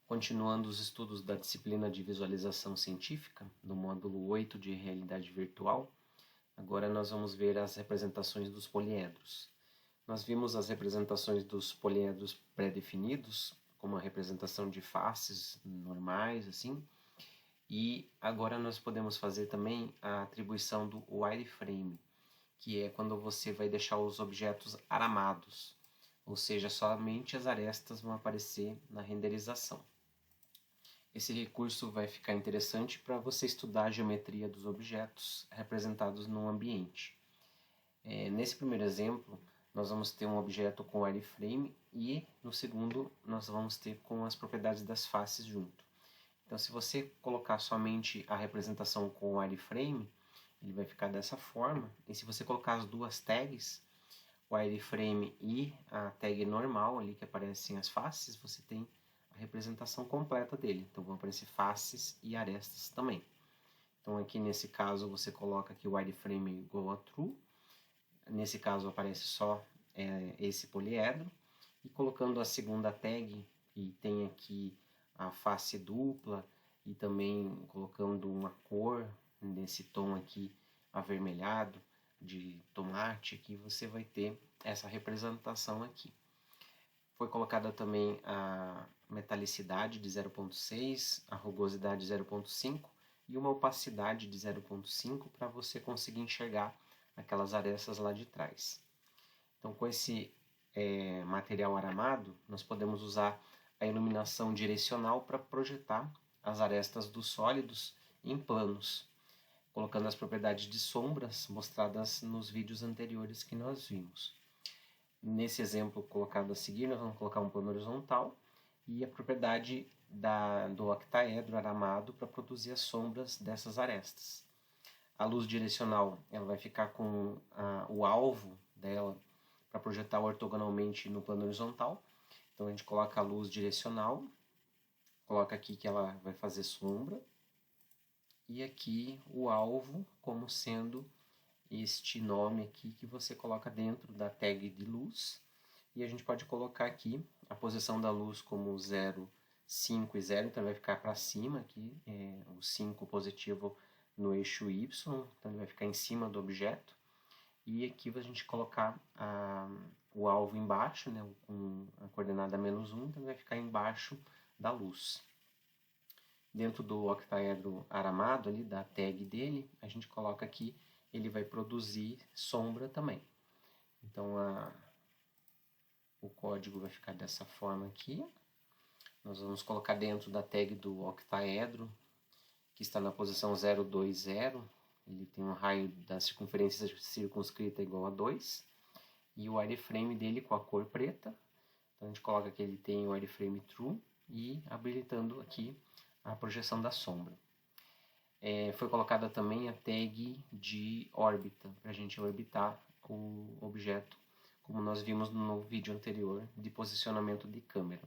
Continuando os estudos da disciplina de visualização científica, no módulo 8 de realidade virtual, agora nós vamos ver as representações dos poliedros. Nós vimos as representações dos poliedros pré-definidos, como a representação de faces normais, assim, e agora nós podemos fazer também a atribuição do wireframe, que é quando você vai deixar os objetos aramados, ou seja, somente as arestas vão aparecer na renderização. Esse recurso vai ficar interessante para você estudar a geometria dos objetos representados no ambiente. Nesse primeiro exemplo, nós vamos ter um objeto com wireframe e no segundo nós vamos ter com as propriedades das faces junto. Então, se você colocar somente a representação com o wireframe, ele vai ficar dessa forma. E se você colocar as duas tags, o wireframe e a tag normal ali que aparecem as faces, você tem a representação completa dele. Então vão aparecer faces e arestas também. Então aqui nesse caso você coloca aqui o wireframe igual a true. Nesse caso aparece só esse poliedro. E colocando a segunda tag, que tem aqui a face dupla, e também colocando uma cor nesse tom aqui avermelhado de tomate, aqui você vai ter essa representação aqui. Foi colocada também a metalicidade de 0.6, a rugosidade de 0.5 e uma opacidade de 0.5 para você conseguir enxergar aquelas arestas lá de trás. Então, com esse material aramado, nós podemos usar a iluminação direcional para projetar as arestas dos sólidos em planos, colocando as propriedades de sombras mostradas nos vídeos anteriores que nós vimos. Nesse exemplo colocado a seguir, nós vamos colocar um plano horizontal e a propriedade do octaedro aramado para produzir as sombras dessas arestas. A luz direcional ela vai ficar com o alvo dela para projetar ortogonalmente no plano horizontal. Então a gente coloca a luz direcional, coloca aqui que ela vai fazer sombra, e aqui o alvo como sendo este nome aqui que você coloca dentro da tag de luz. E a gente pode colocar aqui a posição da luz como 0, 5 e 0, então vai ficar para cima aqui, o 5 positivo no eixo Y, então ele vai ficar em cima do objeto. E aqui a gente colocar o alvo embaixo, né, com a coordenada -1, então vai ficar embaixo da luz. Dentro do octaedro aramado, ali, da tag dele, a gente coloca aqui, ele vai produzir sombra também. Então o código vai ficar dessa forma aqui. Nós vamos colocar dentro da tag do octaedro, que está na posição 020, ele tem um raio da circunferência circunscrita igual a 2, e o wireframe dele com a cor preta. Então a gente coloca que ele tem o wireframe true e habilitando aqui a projeção da sombra. Foi colocada também a tag de órbita, para a gente orbitar o objeto, como nós vimos no vídeo anterior de posicionamento de câmera.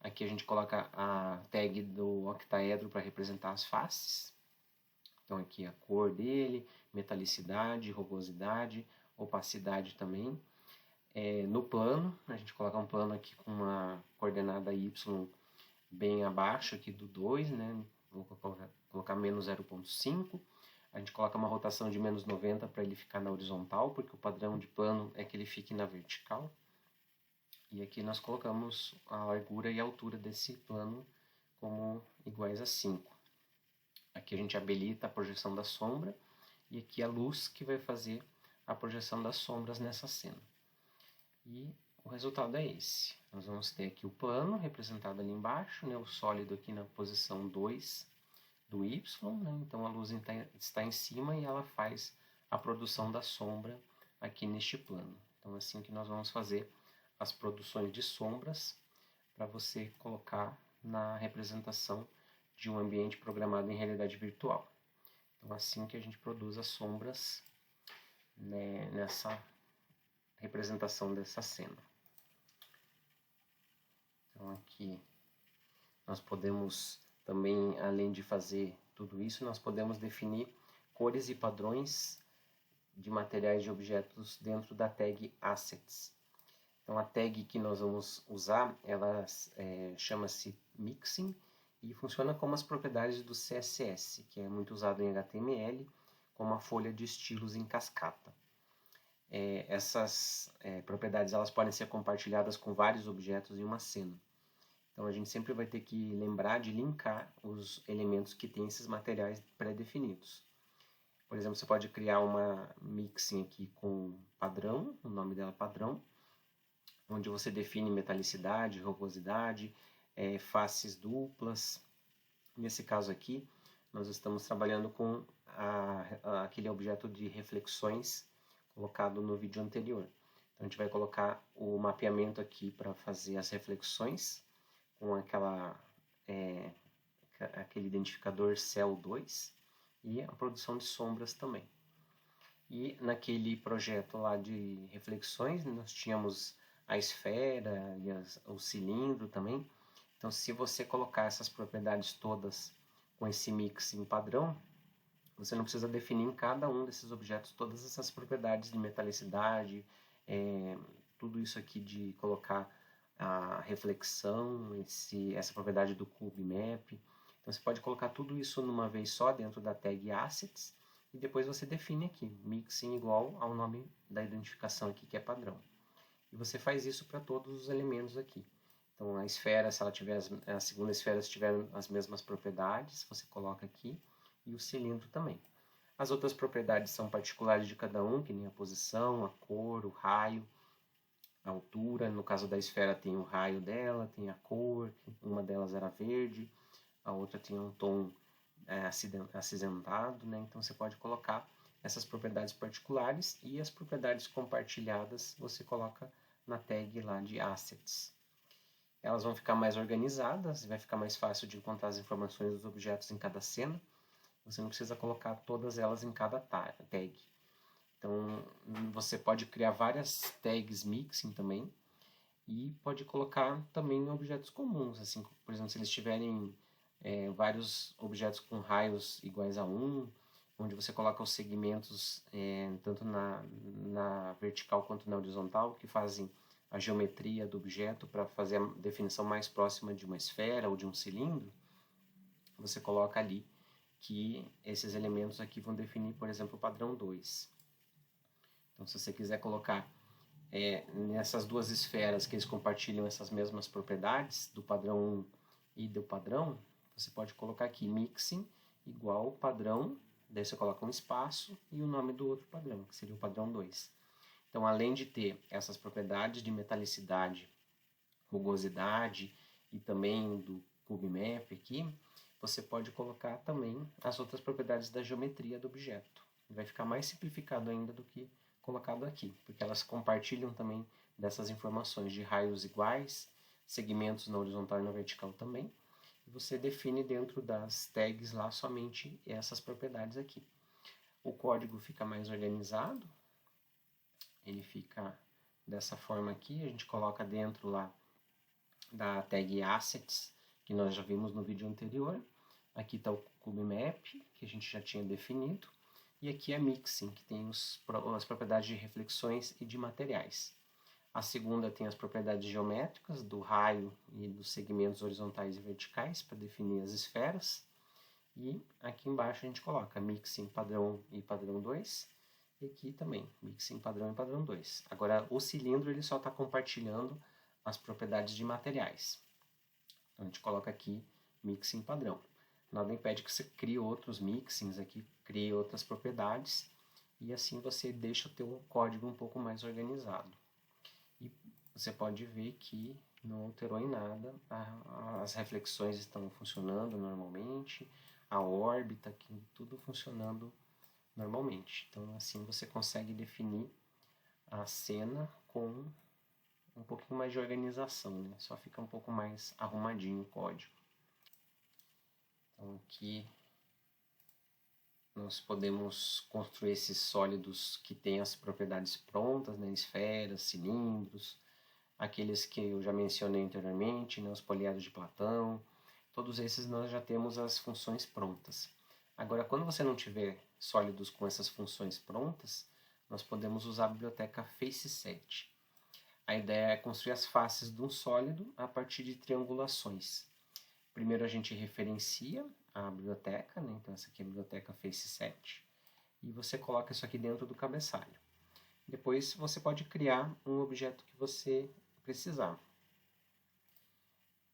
Aqui a gente coloca a tag do octaedro para representar as faces. Então aqui a cor dele, metalicidade, rugosidade, opacidade também. No plano, a gente coloca um plano aqui com uma coordenada Y bem abaixo aqui do 2, né? Vou colocar menos 0.5. A gente coloca uma rotação de menos 90 para ele ficar na horizontal, porque o padrão de plano é que ele fique na vertical. E aqui nós colocamos a largura e a altura desse plano como iguais a 5. Aqui a gente habilita a projeção da sombra e aqui a luz que vai fazer a projeção das sombras nessa cena. E o resultado é esse. Nós vamos ter aqui o plano representado ali embaixo, né, o sólido aqui na posição 2 do Y, né, então a luz está em cima e ela faz a produção da sombra aqui neste plano. Então é assim que nós vamos fazer as produções de sombras para você colocar na representação de um ambiente programado em realidade virtual. Então assim que a gente produz as sombras, né, nessa representação dessa cena. Então aqui nós podemos também, além de fazer tudo isso, nós podemos definir cores e padrões de materiais de objetos dentro da tag Assets. Então a tag que nós vamos usar, ela chama-se Mixing e funciona como as propriedades do CSS, que é muito usado em HTML, como a folha de estilos em cascata. Essas propriedades elas podem ser compartilhadas com vários objetos em uma cena. Então a gente sempre vai ter que lembrar de linkar os elementos que têm esses materiais pré-definidos. Por exemplo, você pode criar uma mixing aqui com padrão, o nome dela é padrão, onde você define metalicidade, rugosidade, faces duplas. Nesse caso aqui, nós estamos trabalhando com aquele objeto de reflexões colocado no vídeo anterior. Então a gente vai colocar o mapeamento aqui para fazer as reflexões com aquele identificador Cell 2 e a produção de sombras também. E naquele projeto lá de reflexões, nós tínhamos a esfera e o cilindro também. Então, se você colocar essas propriedades todas com esse mix em padrão, você não precisa definir em cada um desses objetos todas essas propriedades de metalicidade, tudo isso aqui de colocar a reflexão, essa propriedade do Cube Map. Então você pode colocar tudo isso numa vez só dentro da tag Assets e depois você define aqui, mixing igual ao nome da identificação aqui que é padrão. E você faz isso para todos os elementos aqui. Então a esfera, se ela tiver a segunda esfera se tiver as mesmas propriedades, você coloca aqui, e o cilindro também. As outras propriedades são particulares de cada um, que nem a posição, a cor, o raio, a altura. No caso da esfera tem o raio dela, tem a cor, uma delas era verde, a outra tinha um tom acinzentado, né? Então você pode colocar essas propriedades particulares e as propriedades compartilhadas você coloca na tag lá de Assets. Elas vão ficar mais organizadas, vai ficar mais fácil de encontrar as informações dos objetos em cada cena. Você não precisa colocar todas elas em cada tag. Então, você pode criar várias tags mixing também e pode colocar também em objetos comuns. Assim, por exemplo, se eles tiverem vários objetos com raios iguais a 1, onde você coloca os segmentos tanto na vertical quanto na horizontal, que fazem a geometria do objeto para fazer a definição mais próxima de uma esfera ou de um cilindro, você coloca ali que esses elementos aqui vão definir, por exemplo, o padrão 2. Então, se você quiser colocar nessas duas esferas que eles compartilham essas mesmas propriedades, do padrão 1 e do padrão, você pode colocar aqui mixing igual padrão, daí você coloca um espaço e o nome do outro padrão, que seria o padrão 2. Então, além de ter essas propriedades de metalicidade, rugosidade e também do CubeMap aqui, você pode colocar também as outras propriedades da geometria do objeto. Vai ficar mais simplificado ainda do que colocado aqui, porque elas compartilham também dessas informações de raios iguais, segmentos na horizontal e na vertical também. E você define dentro das tags lá somente essas propriedades aqui. O código fica mais organizado, ele fica dessa forma aqui, a gente coloca dentro lá da tag Assets, que nós já vimos no vídeo anterior. Aqui está o CubeMap, que a gente já tinha definido. E aqui é Mixing, que tem as propriedades de reflexões e de materiais. A segunda tem as propriedades geométricas, do raio e dos segmentos horizontais e verticais, para definir as esferas. E aqui embaixo a gente coloca Mixing padrão e padrão 2. E aqui também, Mixing padrão e padrão 2. Agora, o cilindro ele só está compartilhando as propriedades de materiais. Então a gente coloca aqui Mixing padrão. Nada impede que você crie outros mixings aqui, crie outras propriedades e assim você deixa o teu código um pouco mais organizado. E você pode ver que não alterou em nada, as reflexões estão funcionando normalmente, a órbita, aqui, tudo funcionando normalmente. Então assim você consegue definir a cena com um pouquinho mais de organização, né? Só fica um pouco mais arrumadinho o código. Então aqui nós podemos construir esses sólidos que têm as propriedades prontas, né? Esferas, cilindros, aqueles que eu já mencionei anteriormente, né? Os poliedros de Platão, todos esses nós já temos as funções prontas. Agora, quando você não tiver sólidos com essas funções prontas, nós podemos usar a biblioteca FaceSet. a ideia é construir as faces de um sólido a partir de triangulações. Primeiro a gente referencia a biblioteca, né? Então essa aqui é a biblioteca Face7, e você coloca isso aqui dentro do cabeçalho. Depois você pode criar um objeto que você precisar.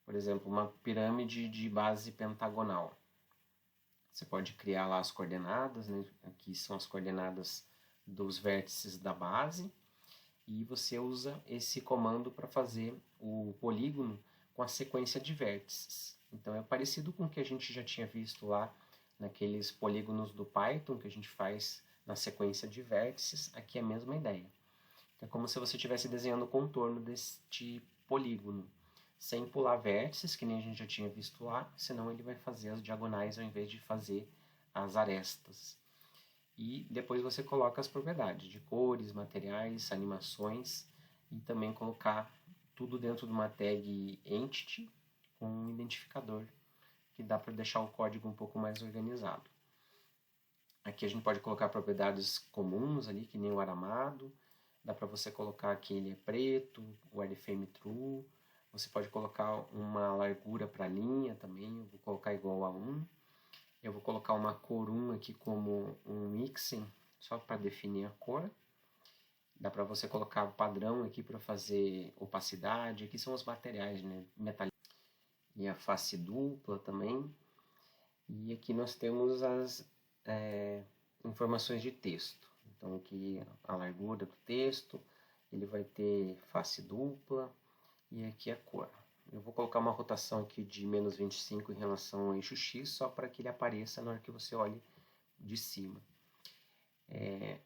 Por exemplo, uma pirâmide de base pentagonal. Você pode criar lá as coordenadas, né? Aqui são as coordenadas dos vértices da base, e você usa esse comando para fazer o polígono com a sequência de vértices. Então é parecido com o que a gente já tinha visto lá naqueles polígonos do Python que a gente faz na sequência de vértices. Aqui é a mesma ideia. É como se você estivesse desenhando o contorno deste polígono, sem pular vértices, que nem a gente já tinha visto lá, senão ele vai fazer as diagonais ao invés de fazer as arestas. E depois você coloca as propriedades de cores, materiais, animações, e também colocar tudo dentro de uma tag entity com um identificador, que dá para deixar o código um pouco mais organizado. Aqui a gente pode colocar propriedades comuns ali, que nem o aramado. Dá para você colocar que ele é preto, o wireframe true. Você pode colocar uma largura para a linha também, eu vou colocar igual a 1. Eu vou colocar uma cor 1 aqui como um mixing, só para definir a cor. Dá para você colocar o padrão aqui para fazer opacidade. Aqui são os materiais, né? Metal e a face dupla também. E aqui nós temos as informações de texto. Então aqui a largura do texto, ele vai ter face dupla e aqui a cor. Eu vou colocar uma rotação aqui de menos 25 em relação ao eixo X, só para que ele apareça na hora que você olhe de cima.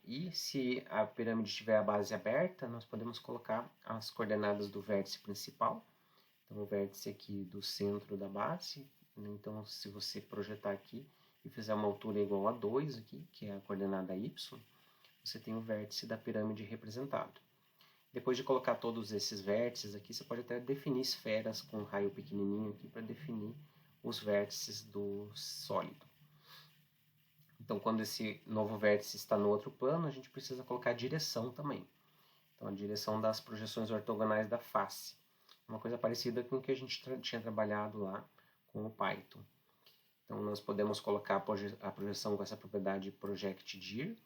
E se a pirâmide tiver a base aberta, nós podemos colocar as coordenadas do vértice principal. Então o vértice aqui do centro da base, né? Então se você projetar aqui e fizer uma altura igual a 2 aqui, que é a coordenada y, você tem o vértice da pirâmide representado. Depois de colocar todos esses vértices aqui, você pode até definir esferas com um raio pequenininho aqui para definir os vértices do sólido. Então, quando esse novo vértice está no outro plano, a gente precisa colocar a direção também. Então, a direção das projeções ortogonais da face. Uma coisa parecida com o que a gente tinha trabalhado lá com o Python. Então, nós podemos colocar a projeção com essa propriedade projectDir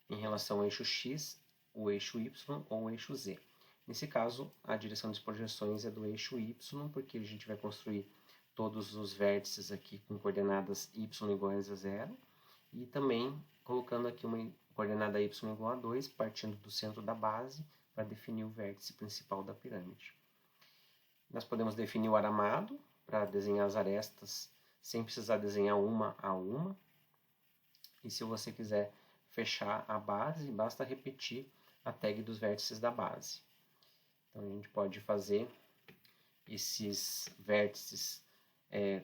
em relação ao eixo X, o eixo Y ou o eixo Z. Nesse caso, a direção das projeções é do eixo Y, porque a gente vai construir todos os vértices aqui com coordenadas y iguais a 0, e também colocando aqui uma coordenada y igual a 2, partindo do centro da base, para definir o vértice principal da pirâmide. Nós podemos definir o aramado, para desenhar as arestas, sem precisar desenhar uma a uma. E se você quiser fechar a base, basta repetir a tag dos vértices da base. Então a gente pode fazer esses vértices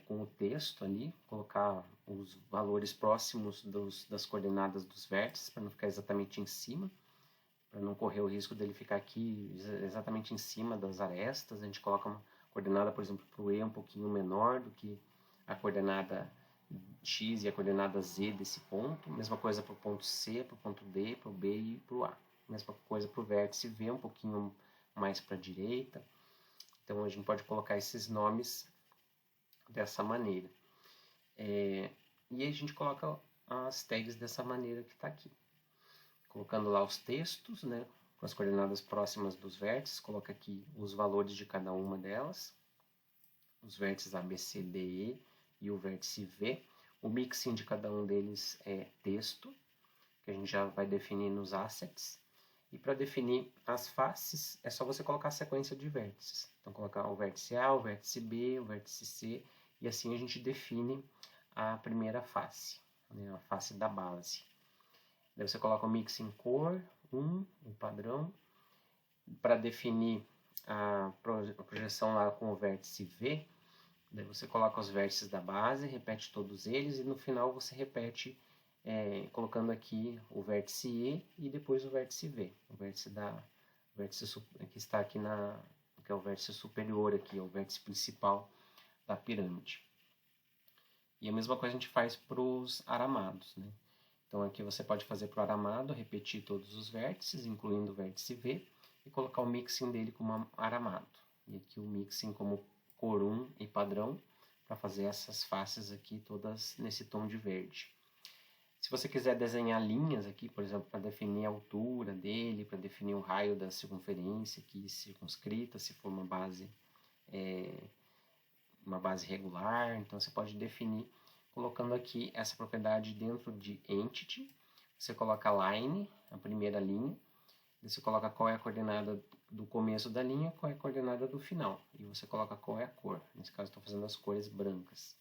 com o texto ali, colocar os valores próximos das coordenadas dos vértices, para não ficar exatamente em cima, para não correr o risco dele ficar aqui exatamente em cima das arestas. A gente coloca uma coordenada, por exemplo, para o E um pouquinho menor do que a coordenada X e a coordenada Z desse ponto. Mesma coisa para o ponto C, para o ponto D, para o B e para o A. Mesma coisa para o vértice V, um pouquinho mais para a direita. Então a gente pode colocar esses nomes dessa maneira. E a gente coloca as tags dessa maneira que está aqui. Colocando lá os textos, né, com as coordenadas próximas dos vértices, coloca aqui os valores de cada uma delas, os vértices A, B, C, D, E e o vértice V. O mixing de cada um deles é texto, que a gente já vai definir nos assets. E para definir as faces, é só você colocar a sequência de vértices. Então, colocar o vértice A, o vértice B, o vértice C, e assim a gente define a primeira face, né, a face da base. Daí você coloca o mixing cor 1, o padrão, para definir a projeção lá com o vértice V. Daí você coloca os vértices da base, repete todos eles e no final você repete colocando aqui o vértice E e depois o vértice V. O vértice que está aqui que é o vértice superior aqui, é o vértice principal da pirâmide. E a mesma coisa a gente faz para os aramados, né? Então aqui você pode fazer para o aramado, repetir todos os vértices, incluindo o vértice V, e colocar o mixing dele como aramado. E aqui o mixing como cor 1 e padrão, para fazer essas faces aqui todas nesse tom de verde. Se você quiser desenhar linhas aqui, por exemplo, para definir a altura dele, para definir o raio da circunferência aqui circunscrita, se for uma base regular, então você pode definir colocando aqui essa propriedade dentro de Entity. Você coloca Line, a primeira linha, você coloca qual é a coordenada do começo da linha, qual é a coordenada do final, e você coloca qual é a cor. Nesse caso, estou fazendo as cores brancas.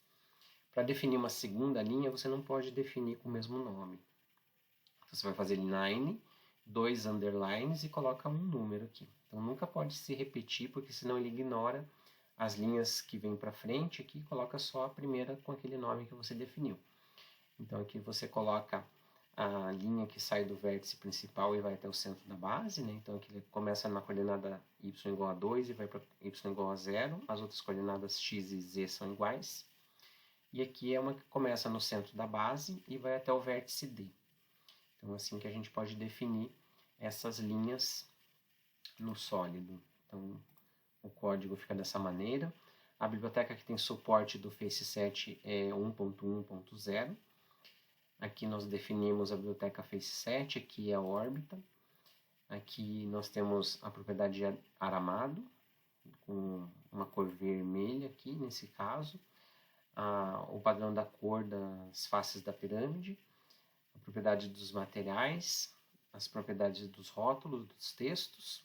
Para definir uma segunda linha, você não pode definir com o mesmo nome. Você vai fazer line, 2 underlines e coloca um número aqui. Então nunca pode se repetir, porque senão ele ignora as linhas que vêm para frente aqui e coloca só a primeira com aquele nome que você definiu. Então aqui você coloca a linha que sai do vértice principal e vai até o centro da base, né? Então aqui ele começa na coordenada y igual a 2 e vai para y igual a 0. As outras coordenadas x e z são iguais. E aqui é uma que começa no centro da base e vai até o vértice D. Então assim que a gente pode definir essas linhas no sólido. Então o código fica dessa maneira. A biblioteca que tem suporte do FaceSet é 1.1.0. Aqui nós definimos a biblioteca FaceSet, aqui é a órbita. Aqui nós temos a propriedade de aramado, com uma cor vermelha aqui nesse caso. O padrão da cor das faces da pirâmide, a propriedade dos materiais, as propriedades dos rótulos, dos textos.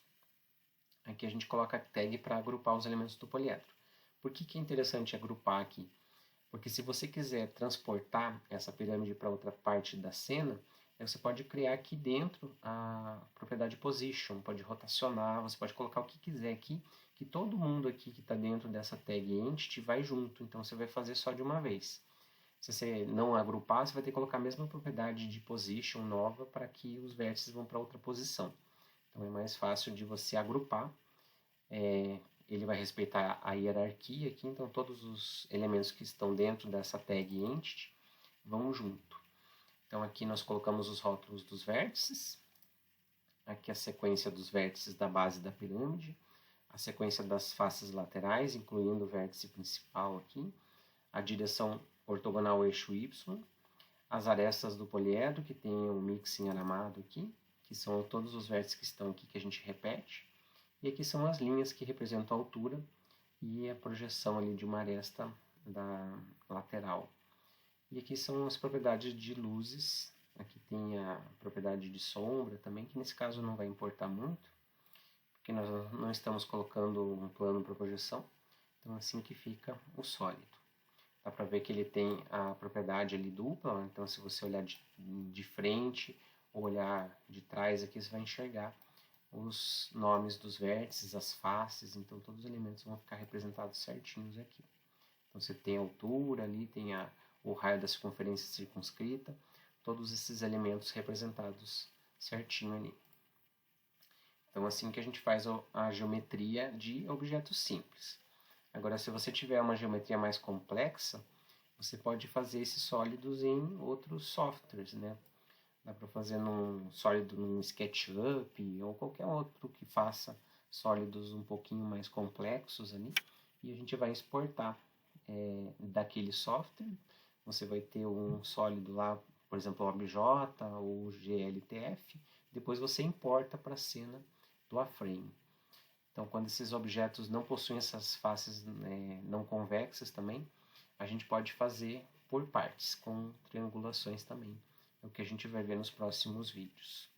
Aqui a gente coloca a tag para agrupar os elementos do poliedro. Por que é interessante agrupar aqui? Porque se você quiser transportar essa pirâmide para outra parte da cena, você pode criar aqui dentro a propriedade position, pode rotacionar, você pode colocar o que quiser aqui, que todo mundo aqui que está dentro dessa tag entity vai junto, então você vai fazer só de uma vez. Se você não agrupar, você vai ter que colocar a mesma propriedade de position nova para que os vértices vão para outra posição. Então é mais fácil de você agrupar. Ele vai respeitar a hierarquia aqui, então todos os elementos que estão dentro dessa tag entity vão junto. Então aqui nós colocamos os rótulos dos vértices, aqui a sequência dos vértices da base da pirâmide, a sequência das faces laterais, incluindo o vértice principal aqui, a direção ortogonal ao eixo Y, as arestas do poliedro, que tem um mixing aramado aqui, que são todos os vértices que estão aqui que a gente repete, e aqui são as linhas que representam a altura e a projeção ali de uma aresta da lateral. E aqui são as propriedades de luzes, aqui tem a propriedade de sombra também, que nesse caso não vai importar muito, porque nós não estamos colocando um plano para projeção, então assim que fica o sólido. Dá para ver que ele tem a propriedade ali dupla, então se você olhar de frente ou olhar de trás aqui, você vai enxergar os nomes dos vértices, as faces, então todos os elementos vão ficar representados certinhos aqui. Então você tem a altura ali, tem o raio da circunferência circunscrita, todos esses elementos representados certinho ali. Então assim que a gente faz a geometria de objetos simples. Agora, se você tiver uma geometria mais complexa, você pode fazer esses sólidos em outros softwares, né? Dá para fazer num sólido num SketchUp ou qualquer outro que faça sólidos um pouquinho mais complexos ali. E a gente vai exportar daquele software. Você vai ter um sólido lá, por exemplo, OBJ ou GLTF. Depois você importa para a cena do A-Frame. Então, quando esses objetos não possuem essas faces não convexas também, a gente pode fazer por partes, com triangulações também. É o que a gente vai ver nos próximos vídeos.